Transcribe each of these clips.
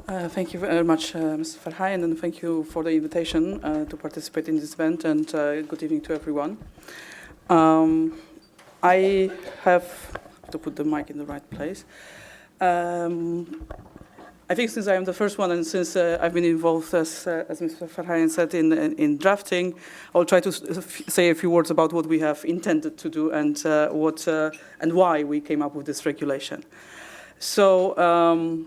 Thank you very much, Mr. Farhayan, and thank you for the invitation to participate in this event, and good evening to everyone. I have to put the mic in the right place. I think since I am the first one, and since I've been involved, as Mr. Farhayan said, in drafting, I'll try to say a few words about what we have intended to do and and why we came up with this regulation. So.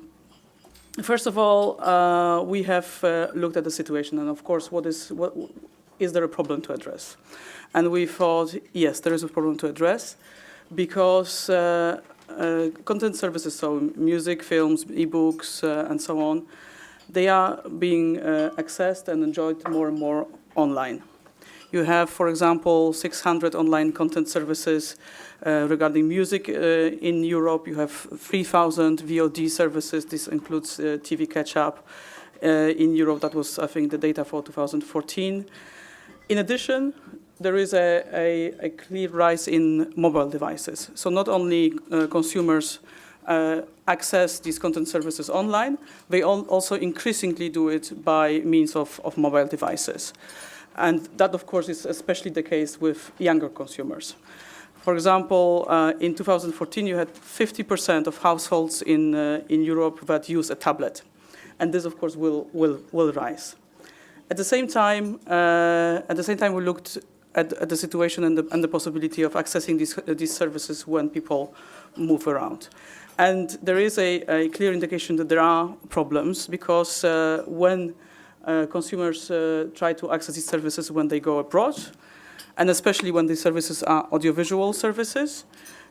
First of all, we have looked at the situation, and of course, is there a problem to address? And we thought, yes, there is a problem to address, because content services, so music, films, ebooks, and so on, they are being accessed and enjoyed more and more online. You have, for example, 600 online content services regarding music in Europe. You have 3,000 VOD services. This includes TV catch-up in Europe. That was, I think, the data for 2014. In addition, there is a clear rise in mobile devices. So not only consumers access these content services online, they also increasingly do it by means of mobile devices. And that, of course, is especially the case with younger consumers. For example, in 2014, you had 50% of households in Europe that use a tablet. And this, of course, will rise. At the same time, we looked at the situation and the possibility of accessing these services when people move around. And there is a clear indication that there are problems, because when consumers try to access these services when they go abroad, and especially when these services are audiovisual services,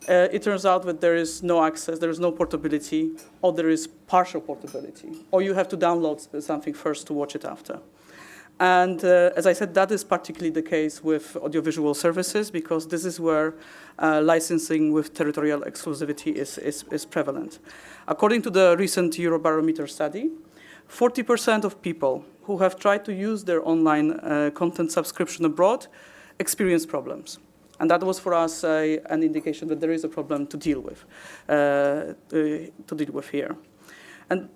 it turns out that there is no access, there is no portability, or there is partial portability, or you have to download something first to watch it after. And as I said, that is particularly the case with audiovisual services, because this is where licensing with territorial exclusivity is prevalent. According to the recent Eurobarometer study, 40% of people who have tried to use their online content subscription abroad experience problems. And that was for us an indication that there is a problem to deal with here. And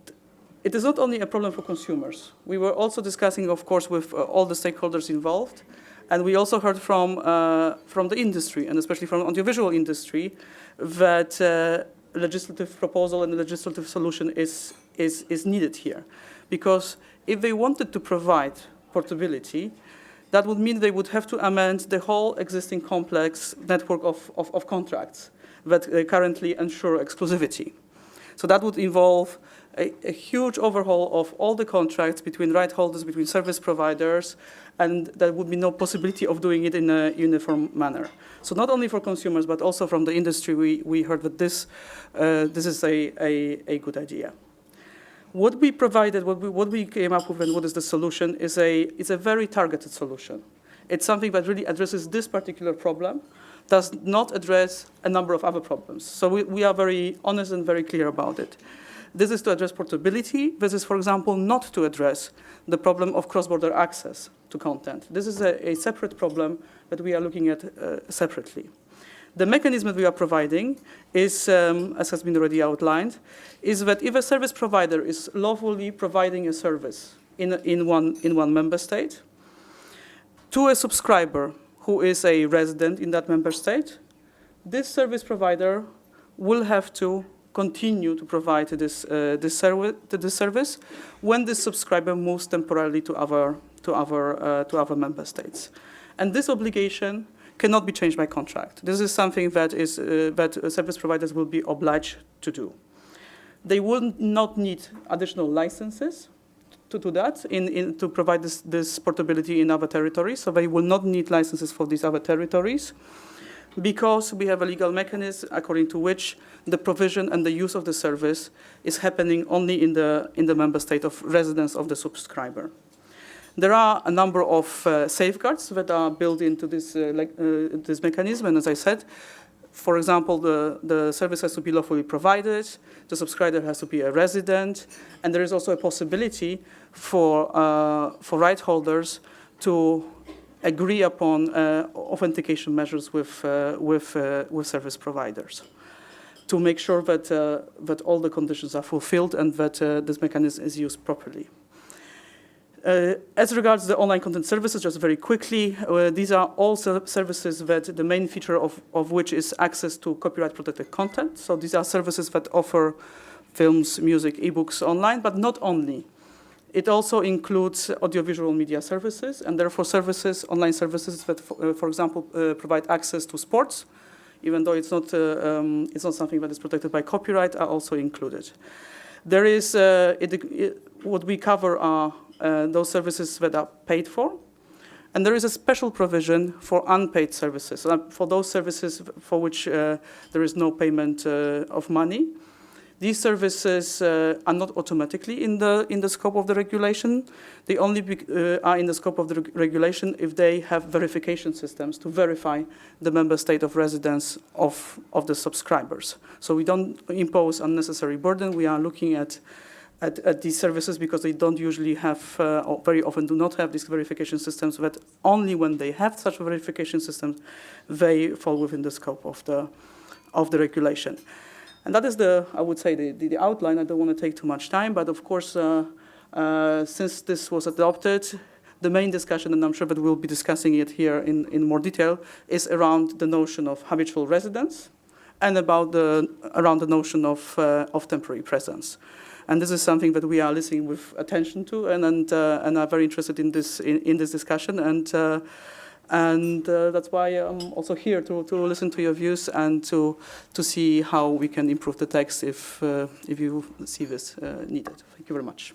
it is not only a problem for consumers. We were also discussing, of course, with all the stakeholders involved, and we also heard from the industry, and especially from the audiovisual industry, that legislative proposal and a legislative solution is needed here. Because if they wanted to provide portability, that would mean they would have to amend the whole existing complex network of contracts that currently ensure exclusivity. So that would involve a huge overhaul of all the contracts between right holders, between service providers, and there would be no possibility of doing it in a uniform manner. So not only for consumers, but also from the industry, we heard that this is a good idea. What we provided, what we came up with, and what is the solution, is a very targeted solution. It's something that really addresses this particular problem, does not address a number of other problems. So we are very honest and very clear about it. This is to address portability. This is, for example, not to address the problem of cross-border access to content. This is a separate problem that we are looking at separately. The mechanism that we are providing is, as has been already outlined, is that if a service provider is lawfully providing a service in one member state to a subscriber who is a resident in that member state, this service provider will have to continue to provide this service when this subscriber moves temporarily to other member states. And this obligation cannot be changed by contract. This is something that service providers will be obliged to do. They will not need additional licenses to do that, to provide this portability in other territories. So they will not need licenses for these other territories, because we have a legal mechanism according to which the provision and the use of the service is happening only in the member state of residence of the subscriber. There are a number of safeguards that are built into this mechanism, and as I said, for example, the service has to be lawfully provided, the subscriber has to be a resident, and there is also a possibility for right holders to agree upon authentication measures with service providers. to make sure that, that all the conditions are fulfilled and that this mechanism is used properly. As regards the online content services, just very quickly, these are all services that the main feature of which is access to copyright-protected content. So these are services that offer films, music, ebooks online, but not only. It also includes audiovisual media services, and therefore services, online services that, for example, provide access to sports, even though it's not something that is protected by copyright, are also included. There is, what we cover are those services that are paid for, and there is a special provision for unpaid services, for those services for which there is no payment of money. These services are not automatically in the scope of the regulation. They only are in the scope of the regulation if they have verification systems to verify the member state of residence of the subscribers. So we don't impose unnecessary burden. We are looking at these services because they don't usually have, or very often do not have these verification systems, but only when they have such verification systems, they fall within the scope of the regulation. And that is I would say, the outline. I don't want to take too much time, but of course, since this was adopted, the main discussion, and I'm sure that we'll be discussing it here in more detail, is around the notion of habitual residence and around the notion of temporary presence. And this is something that we are listening with attention to and are very interested in this discussion. And that's why I'm also here to listen to your views and to see how we can improve the text if you see this needed. Thank you very much.